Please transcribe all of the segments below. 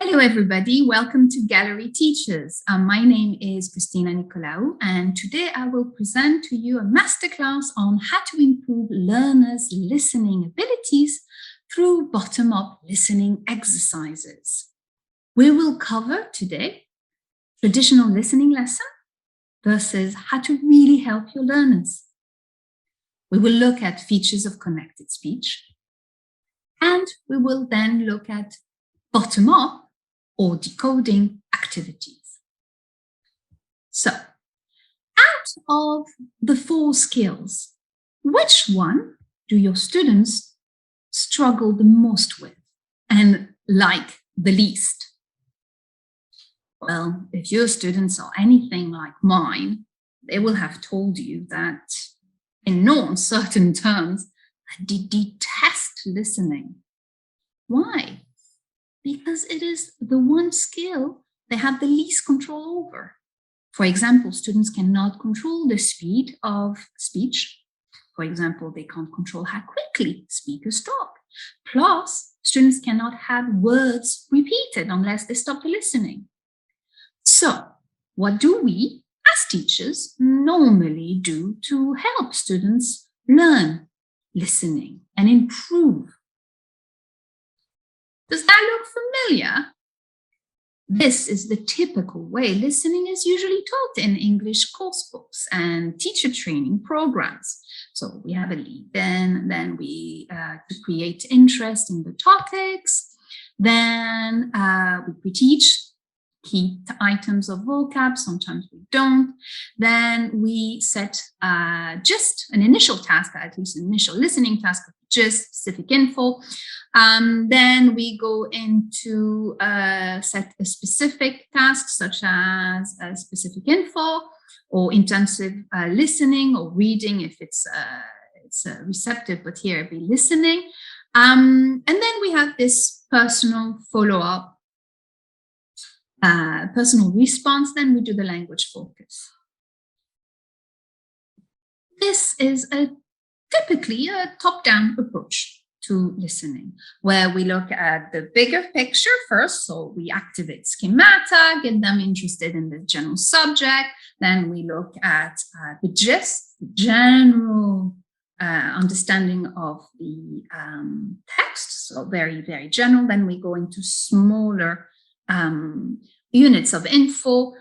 Hello, everybody. Welcome to Gallery Teachers. My name is Cristina Nicolaou, and today I will present to you a masterclass on how to improve learners' listening abilities through bottom-up listening exercises. We will cover today traditional listening lesson versus how to really help your learners. We will look at features of connected speech, and we will then look at bottom-up or decoding activities. So, out of the 4 skills, which one do your students struggle the most with and like the least? Well, if your students are anything like mine, they will have told you that in no uncertain terms, they detest listening. Why? Because it is the one skill they have the least control over. For example, students cannot control the speed of speech. For example, they can't control how quickly speakers talk. Plus, students cannot have words repeated unless they stop listening. So, what do we, as teachers, normally do to help students learn listening and improve? Does that look familiar? This is the typical way listening is usually taught in English course books and teacher training programs. So we have a lead-in, then we create interest in the topics, then we teach key items of vocab, sometimes we don't. Then we set just an initial task, at least an initial listening task, just specific info. Then we go into set a specific task, such as a specific info or intensive listening or reading if it's receptive, but here it'd be listening. And then we have this personal follow-up, personal response, then we do the language focus. This is typically a top-down approach to listening, where we look at the bigger picture first. So we activate schemata, get them interested in the general subject. Then we look at the gist, the general understanding of the text. So very, very general. Then we go into smaller units of info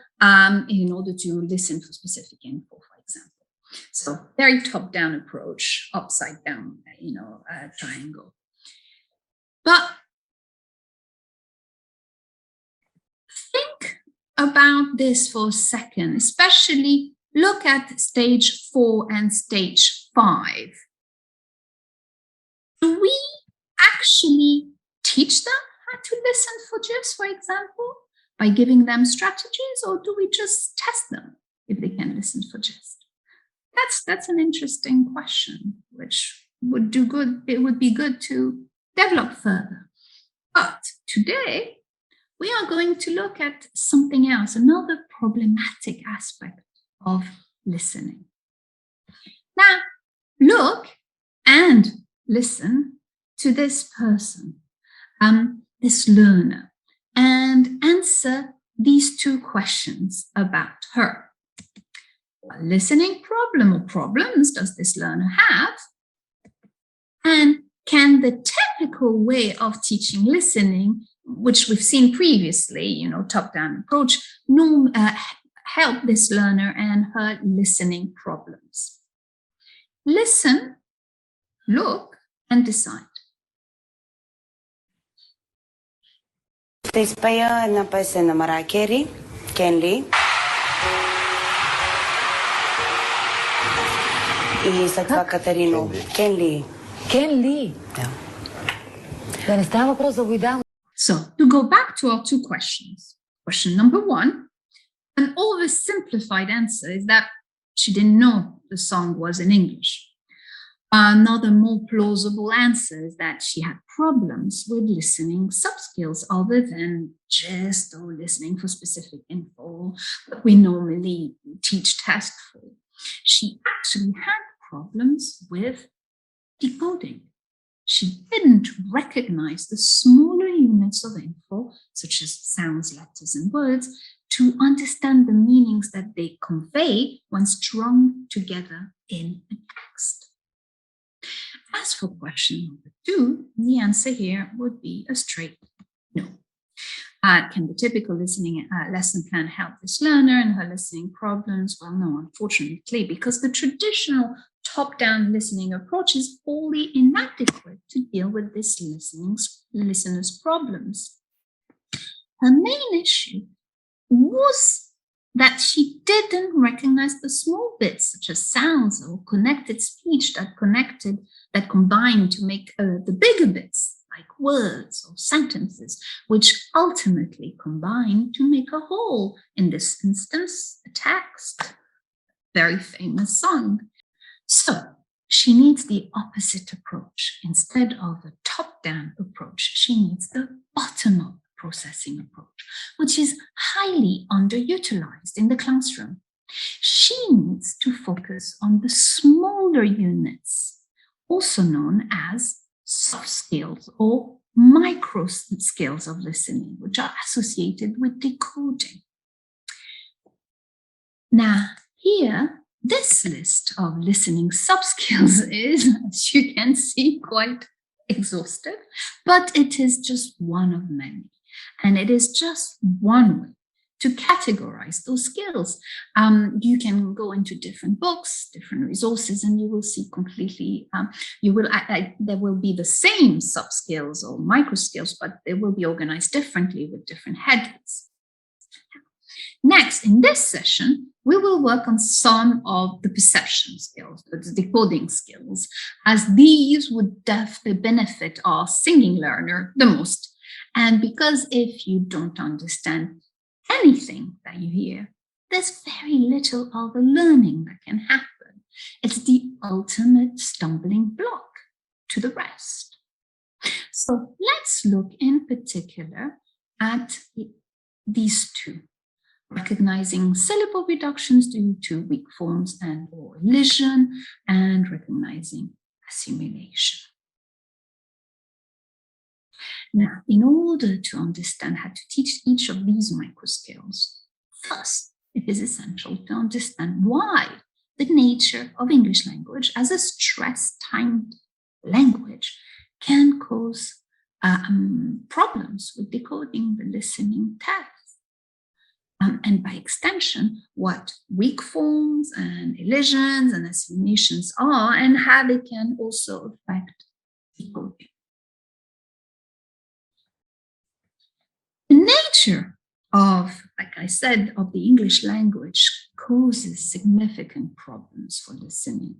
in order to listen for specific info, for example. So very top-down approach, upside-down, triangle. But think about this for a second, especially look at stage 4 and stage 5. Do we actually teach them how to listen for gist, for example, by giving them strategies, or do we just test them if they can listen for gist? That's an interesting question, which would do good. It would be good to develop further. But today, we are going to look at something else, another problematic aspect of listening. Now, look and listen to this person, this learner, and answer these 2 questions about her. What listening problem or problems does this learner have? And can the technical way of teaching listening, which we've seen previously, top-down approach, help this learner and her listening problems? Listen, look, and decide. Tespaya na pasa na marakeri, Kenli. I Satva Katarino, Kenli. Kenli. Yeah. So to go back to our 2 questions. Question number 1, an oversimplified answer is that she didn't know the song was in English. Another more plausible answer is that she had problems with listening subskills other than just listening for specific info that we normally teach task for. She actually had problems with decoding. She didn't recognize the smaller units of info, such as sounds, letters, and words, to understand the meanings that they convey when strung together in a text. As for question number 2, the answer here would be a straight no. Can the typical listening lesson plan help this learner in her listening problems? Well, no, unfortunately, because the traditional top-down listening approach is wholly inadequate to deal with this listener's problems. Her main issue was that she didn't recognize the small bits, such as sounds or connected speech that combined to make the bigger bits, like words or sentences, which ultimately combine to make a whole, in this instance, a text, very famous song. So she needs the opposite approach. Instead of a top-down approach, she needs the bottom-up processing approach, which is highly underutilized in the classroom. She needs to focus on the smaller units, also known as soft skills or micro skills of listening, which are associated with decoding. Now, here, this list of listening sub-skills is, as you can see, quite exhaustive, but it is just one of many. And it is just one way to categorize those skills. You can go into different books, different resources, and you will see completely, there will be the same sub-skills or micro skills, but they will be organized differently with different headings. Next, in this session, we will work on some of the perception skills, the decoding skills, as these would definitely benefit our singing learner the most. And because if you don't understand anything that you hear, there's very little of the learning that can happen. It's the ultimate stumbling block to the rest. So let's look in particular at these two. Recognizing syllable reductions due to weak forms and or elision, and recognizing assimilation. Now, in order to understand how to teach each of these microskills, first, it is essential to understand why the nature of English language as a stress-timed language can cause problems with decoding the listening text. And by extension, what weak forms and elisions and assimilations are and how they can also affect decoding. The nature of, like I said, of the English language causes significant problems for listening.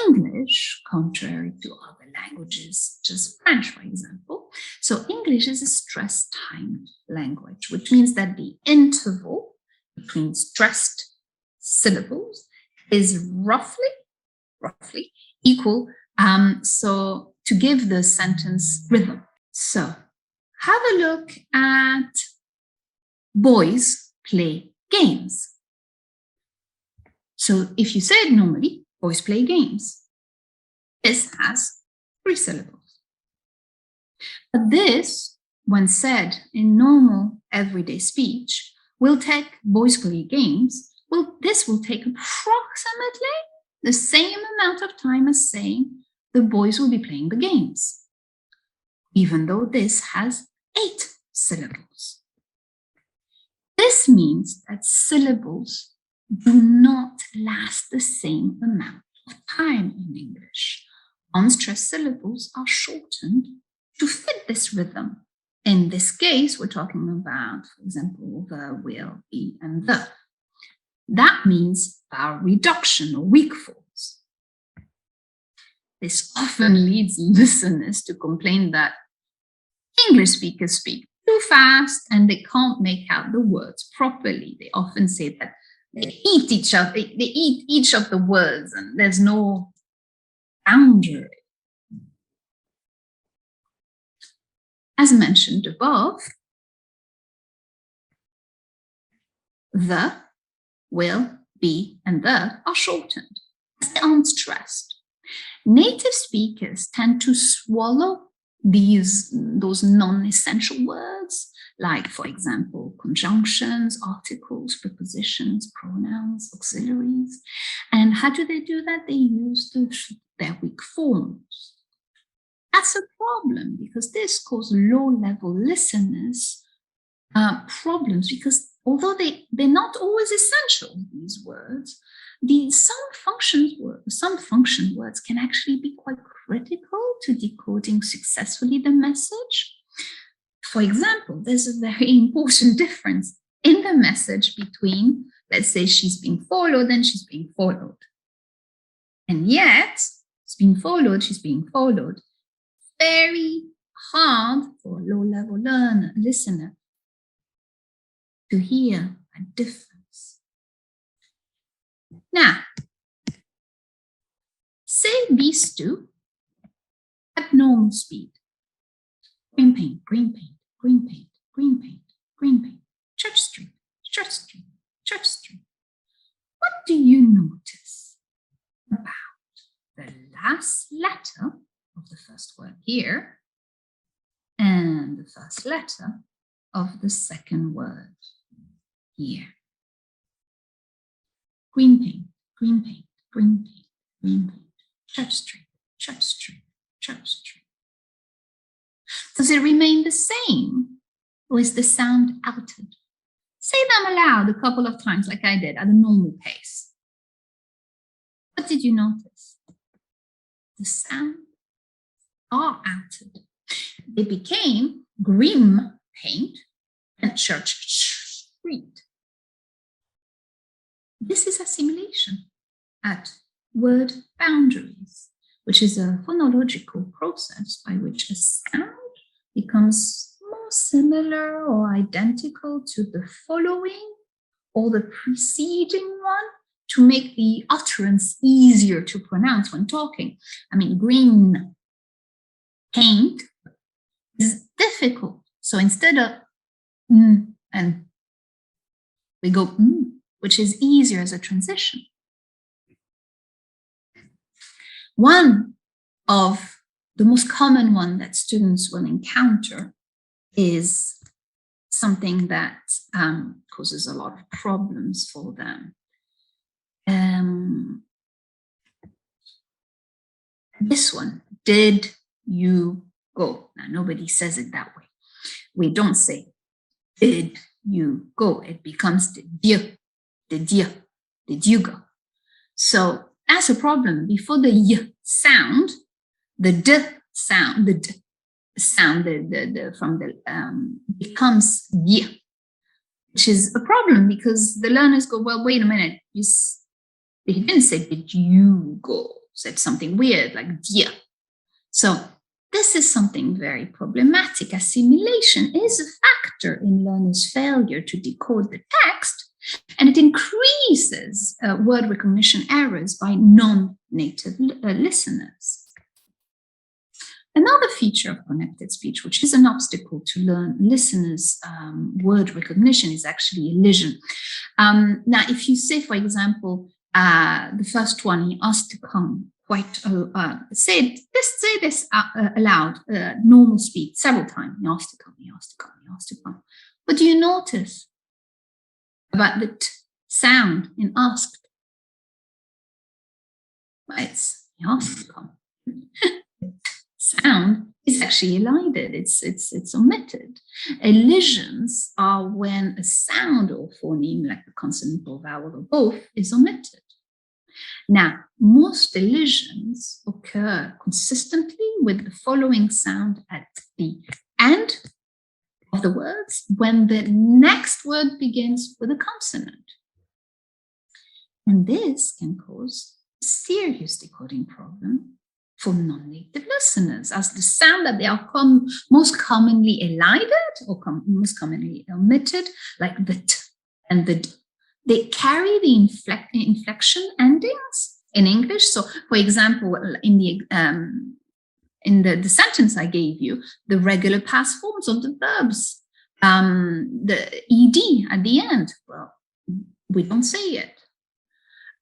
English, contrary to other languages, just French, for example. So English is a stress-timed language, which means that the interval between stressed syllables is roughly equal. So to give the sentence rhythm. So have a look at boys play games. So if you say it normally, boys play games, this has 3 syllables. But this, when said in normal everyday speech, will take boys play games. Well, this will take approximately the same amount of time as saying the boys will be playing the games, even though this has 8 syllables. This means that syllables do not last the same amount of time in English. Unstressed syllables are shortened to fit this rhythm. In this case, we're talking about, for example, the, will, be, and the. That means vowel reduction or weak forms. This often leads listeners to complain that English speakers speak too fast and they can't make out the words properly. They often say that they eat each other, they eat each of the words and there's no boundary. As mentioned above, the, will, be, and the are shortened. They aren't stressed. Native speakers tend to swallow those non-essential words, like, for example, conjunctions, articles, prepositions, pronouns, auxiliaries. And how do they do that? They use their weak forms. That's a problem, because this causes low-level listeners problems, because although they're not always essential, these words, some function words can actually be quite critical to decoding successfully the message. For example, there's a very important difference in the message between, let's say, she's being followed and she's being followed. And yet, it's being followed, she's being followed. Very hard for a low-level listener to hear a difference. Now, say these two at normal speed. Green paint, green paint, green paint, green paint, green paint, Church Street, Church Street, Church Street. What do you notice about the last letter of the first word here and the first letter of the second word here? Green paint, green paint, green paint, green paint, Church Street, Church Street, Church Street. Does it remain the same, or is the sound altered? Say them aloud a couple of times like I did at a normal pace. What did you notice? The sounds are altered. They became grim paint and Church Street. This is assimilation at word boundaries, which is a phonological process by which a sound becomes more similar or identical to the following or the preceding one to make the utterance easier to pronounce when talking. I mean, green paint is difficult. So instead of and we go which is easier as a transition. One of the most common one that students will encounter is something that causes a lot of problems for them. This one, did you go? Now, nobody says it that way. We don't say, did you go? It becomes did you go? So that's a problem. Before the y sound, the d sound, the d sound, from the becomes y, which is a problem because the learners go, well, wait a minute, he didn't say did you go, said something weird like dia. So this is something very problematic. Assimilation is a factor in learners' failure to decode the text, and it increases word recognition errors by non-native listeners. Another feature of connected speech, which is an obstacle to listeners' word recognition, is actually elision. Now, if you say, for example, the first one, he asked to come, say this aloud, normal speed, several times. He asked to come, he asked to come, he asked to come. What do you notice about the t sound in asked? Well, it's he asked to come. Sound is actually elided, it's omitted. Elisions are when a sound or phoneme, like a consonant or vowel or both, is omitted. Now, most elisions occur consistently with the following sound at the end of the words when the next word begins with a consonant. And this can cause a serious decoding problem for non-native listeners, as the sound that they are most commonly elided or most commonly omitted, like the t and the d, they carry the inflection endings in English. So, for example, in the sentence I gave you, the regular past forms of the verbs, the ed at the end, well, we don't say it.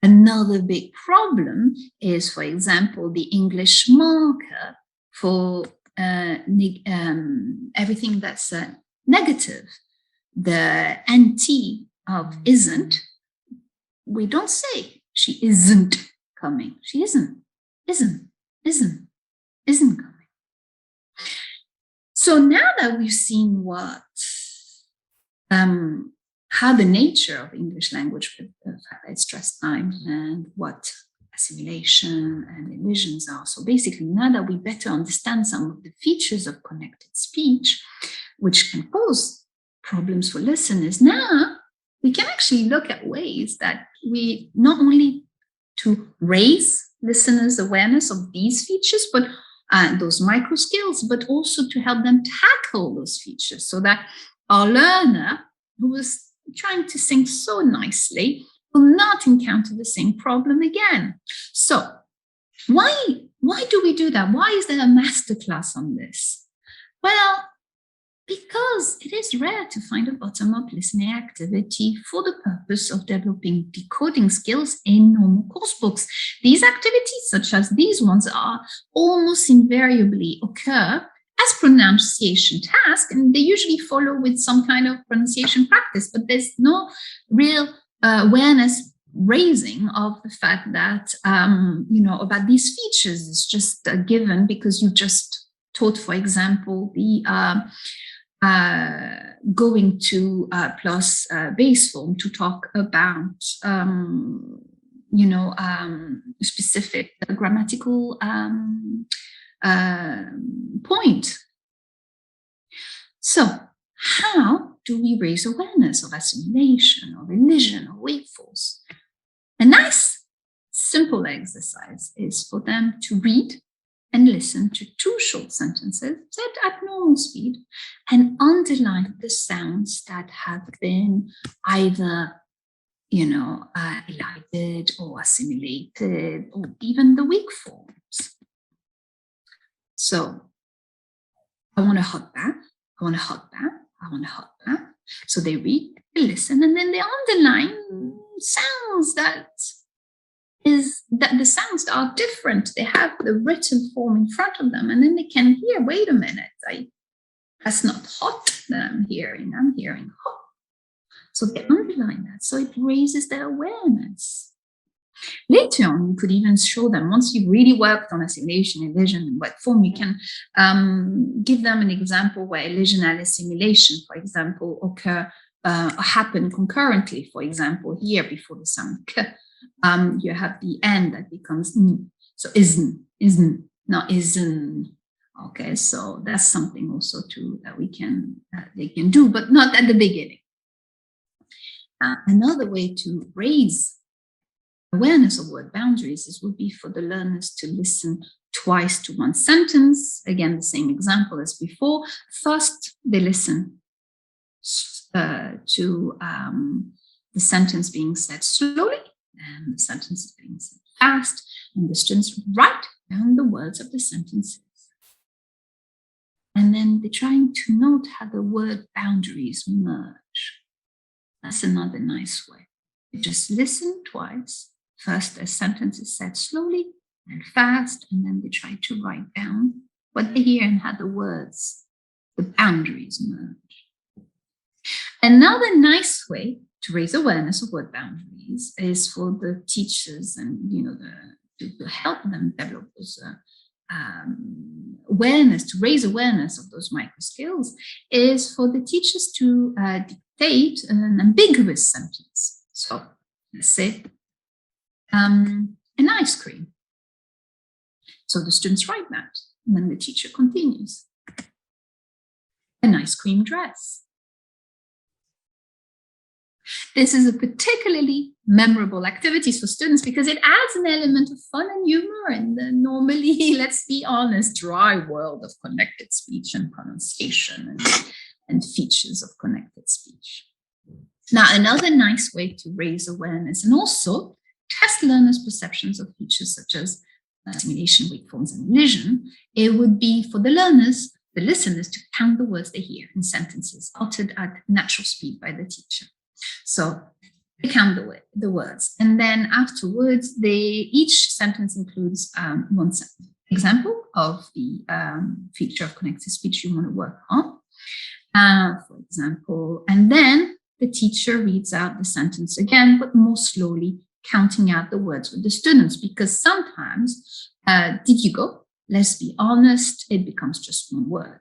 Another big problem is, for example, the English marker for everything that's negative, the NT of isn't, we don't say she isn't coming. She isn't coming. So now that we've seen what, how the nature of English language with the fact that it's stress times and what assimilation and elisions are. So basically, now that we better understand some of the features of connected speech, which can cause problems for listeners, now we can actually look at ways that we not only to raise listeners' awareness of these features, but those micro skills, but also to help them tackle those features so that our learner, who was trying to sing so nicely, will not encounter the same problem again. So why do we do that? Why is there a masterclass on this? Well, because it is rare to find a bottom-up listening activity for the purpose of developing decoding skills in normal course books. These activities, such as these ones, are almost invariably occur as pronunciation tasks, and they usually follow with some kind of pronunciation practice, but there's no real awareness raising of the fact that, about these features. It's just a given because you just taught, for example, the going to plus base form to talk about, specific grammatical point. So how do we raise awareness of assimilation, of elision, of wakefulness? A nice, simple exercise is for them to read and listen to 2 short sentences set at normal speed and underline the sounds that have been either, elided or assimilated, or even the weak forms. So, I want a hot bath, I want a hot bath, I want a hot bath. So they read, they listen, and then they underline sounds that the sounds are different. They have the written form in front of them, and then they can hear, wait a minute, that's not hot that I'm hearing hot. So they underline that. So it raises their awareness. Later on, you could even show them, once you've really worked on assimilation, elision, in what form, you can give them an example where elision and assimilation, for example, occur happen concurrently. For example, here before the sound k, you have the N that becomes N. So isn't, not isn't. Okay, so that's something also too that they can do, but not at the beginning. Another way to raise awareness of word boundaries would be for the learners to listen twice to one sentence. Again, the same example as before. First, they listen to the sentence being said slowly, and the sentence is being said fast, and the students write down the words of the sentences. And then they're trying to note how the word boundaries merge. That's another nice way. You just listen twice. First, a sentence is said slowly and fast, and then they try to write down what they hear and how the words, the boundaries merge. Another nice way to raise awareness of word boundaries is for the teachers and, to help them develop those awareness, to raise awareness of those micro skills, is for the teachers to dictate an ambiguous sentence. So let's say, an ice cream. So the students write that, and then the teacher continues. An ice cream dress. This is a particularly memorable activity for students because it adds an element of fun and humor in the normally, let's be honest, dry world of connected speech and pronunciation and features of connected speech. Now, another nice way to raise awareness and also test learners' perceptions of features such as assimilation, weak forms, and elision, it would be for the listeners, to count the words they hear in sentences uttered at natural speed by the teacher. So they count the words, and then afterwards, each sentence includes one example of the feature of connected speech you want to work on, for example, and then the teacher reads out the sentence again, but more slowly, counting out the words with the students, because sometimes, did you go? Let's be honest, it becomes just one word.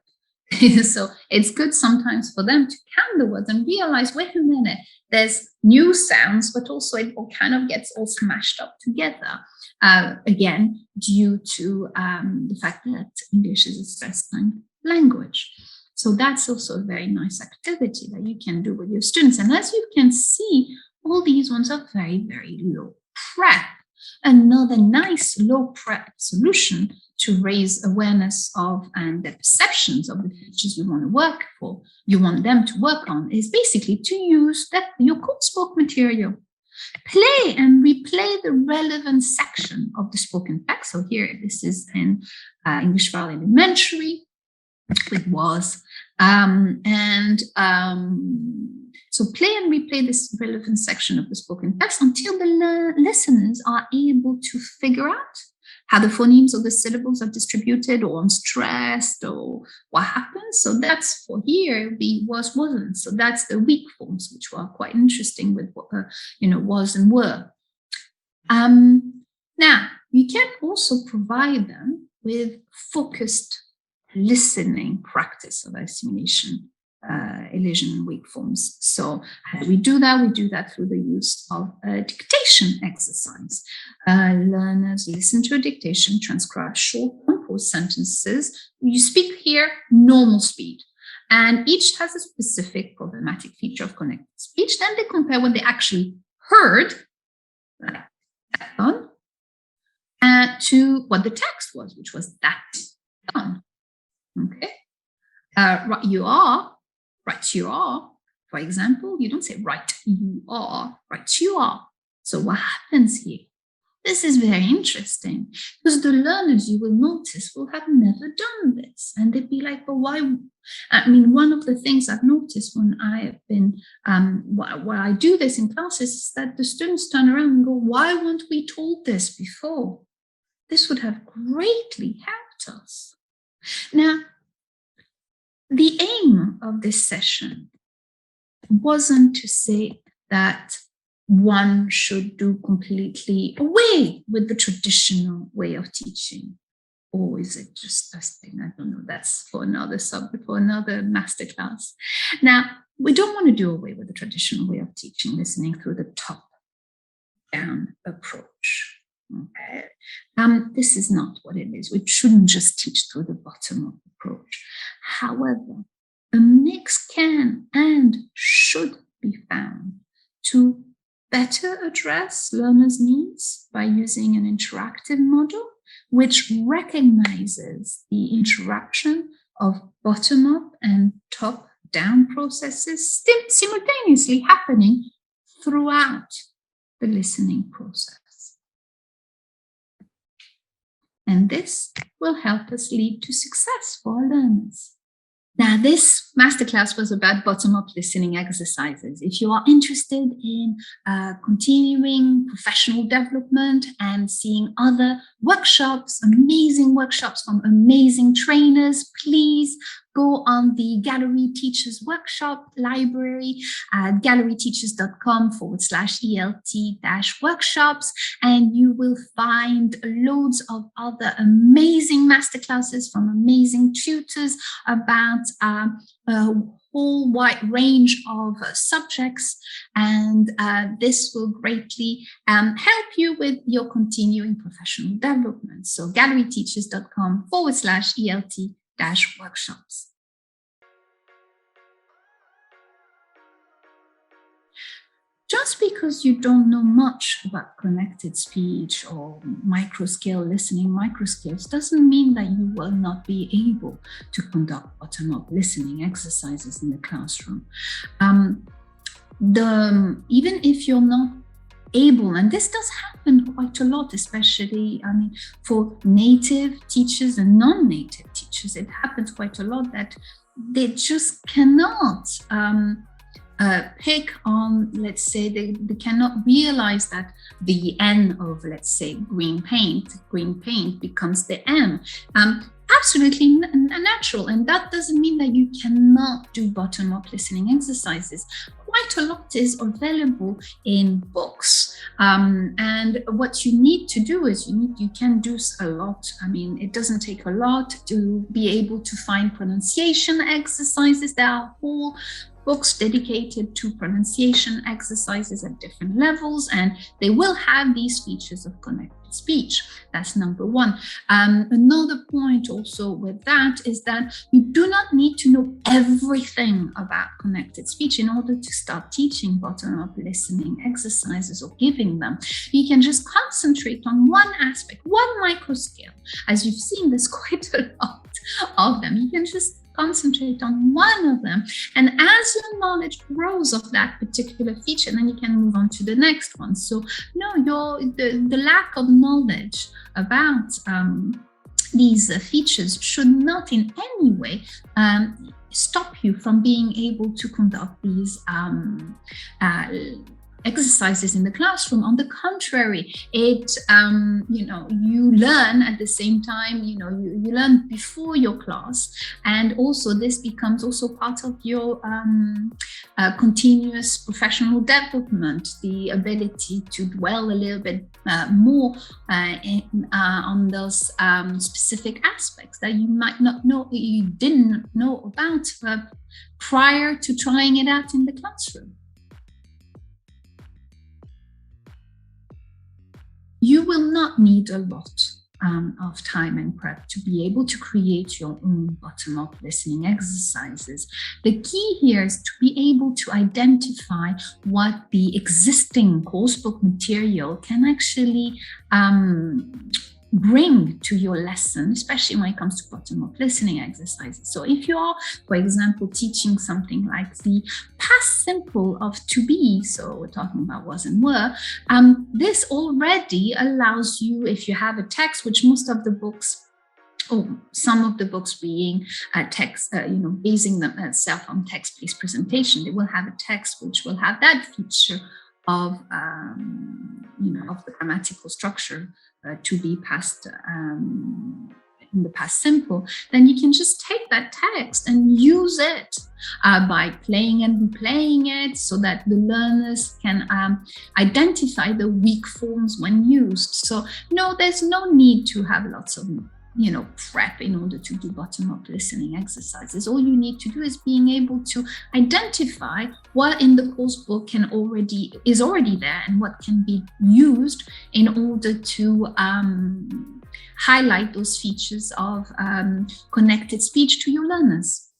So it's good sometimes for them to count the words and realize, wait a minute, there's new sounds, but also it all kind of gets all smashed up together. Again, due to the fact that English is a stress-time language. So that's also a very nice activity that you can do with your students. And as you can see, all these ones are very, very low prep. Another nice low prep solution to raise awareness of and the perceptions of the features you want to work for, you want them to work on, is basically to use your coursebook material. Play and replay the relevant section of the spoken text. So here, this is in English for Elementary. It was. So play and replay this relevant section of the spoken text until the listeners are able to figure out how the phonemes of the syllables are distributed or unstressed or what happens. So that's for here, the was, wasn't. So that's the weak forms, which were quite interesting with, was and were. Now, you can also provide them with focused listening practice of assimilation, elision, and weak forms. So how do we do that? We do that through the use of a dictation exercise. Learners listen to a dictation, transcribe short composed sentences. You speak here normal speed, and each has a specific problematic feature of connected speech. Then they compare what they actually heard, like that done, to what the text was, which was that done. Okay. Right, you are. For example, you don't say right, you are. Right, you are. So what happens here? This is very interesting because the learners, you will notice, will have never done this. And they'd be like, but why? I mean, one of the things I've noticed when I have been, while I do this in classes, is that the students turn around and go, why weren't we told this before? This would have greatly helped us. Now, the aim of this session wasn't to say that one should do completely away with the traditional way of teaching. Or is it just a thing? I don't know. That's for another subject, for another masterclass. Now, we don't want to do away with the traditional way of teaching, listening through the top-down approach. Okay. This is not what it is. We shouldn't just teach through the bottom-up approach. However, a mix can and should be found to better address learners' needs by using an interactive model which recognizes the interaction of bottom-up and top-down processes simultaneously happening throughout the listening process. And this will help us lead to success for our learners. Now, this masterclass was about bottom-up listening exercises. If you are interested in continuing professional development and seeing other workshops, amazing workshops from amazing trainers, please go on the Gallery Teachers Workshop library at galleryteachers.com/ELT-workshops, and you will find loads of other amazing masterclasses from amazing tutors about a whole wide range of subjects, and this will greatly help you with your continuing professional development. So galleryteachers.com/ELT-workshops. Just because you don't know much about connected speech or microscale listening, microscales, doesn't mean that you will not be able to conduct bottom-up listening exercises in the classroom. Even if you're not able, and this does happen quite a lot, especially, for native teachers and non-native teachers, it happens quite a lot that they just cannot pick on, let's say, they cannot realize that the N of, let's say, green paint becomes the M. Absolutely natural. And that doesn't mean that you cannot do bottom-up listening exercises. Quite a lot is available in books. And what you need to do is you can do a lot. I mean, it doesn't take a lot to be able to find pronunciation exercises. There are whole books dedicated to pronunciation exercises at different levels, and they will have these features of connected speech. That's number one. Another point also with that is that you do not need to know everything about connected speech in order to start teaching bottom-up listening exercises or giving them. You can just concentrate on one aspect, one microscale. As you've seen, there's quite a lot of them. You can just concentrate on one of them, and as your knowledge grows of that particular feature, then you can move on to the next one. So no, the lack of knowledge about these features should not in any way stop you from being able to conduct these exercises in the classroom. On the contrary, it you learn at the same time. You learn before your class, and also this becomes also part of your continuous professional development, the ability to dwell a little bit more on those specific aspects that you might not know, you didn't know about prior to trying it out in the classroom. You will not need a lot of time and prep to be able to create your own bottom-up listening exercises. The key here is to be able to identify what the existing coursebook material can actually bring to your lesson, especially when it comes to bottom-up listening exercises. So if you are, for example, teaching something like the past simple of to be, so we're talking about was and were, this already allows you, if you have a text, which most of the books, or some of the books being text, basing themselves on text-based presentation, they will have a text which will have that feature of the grammatical structure to be past in the past simple. Then you can just take that text and use it by playing and replaying it, so that the learners can identify the weak forms when used. So no, there's no need to have lots of prep in order to do bottom-up listening exercises. All you need to do is being able to identify what in the course book is already there and what can be used in order to highlight those features of connected speech to your learners.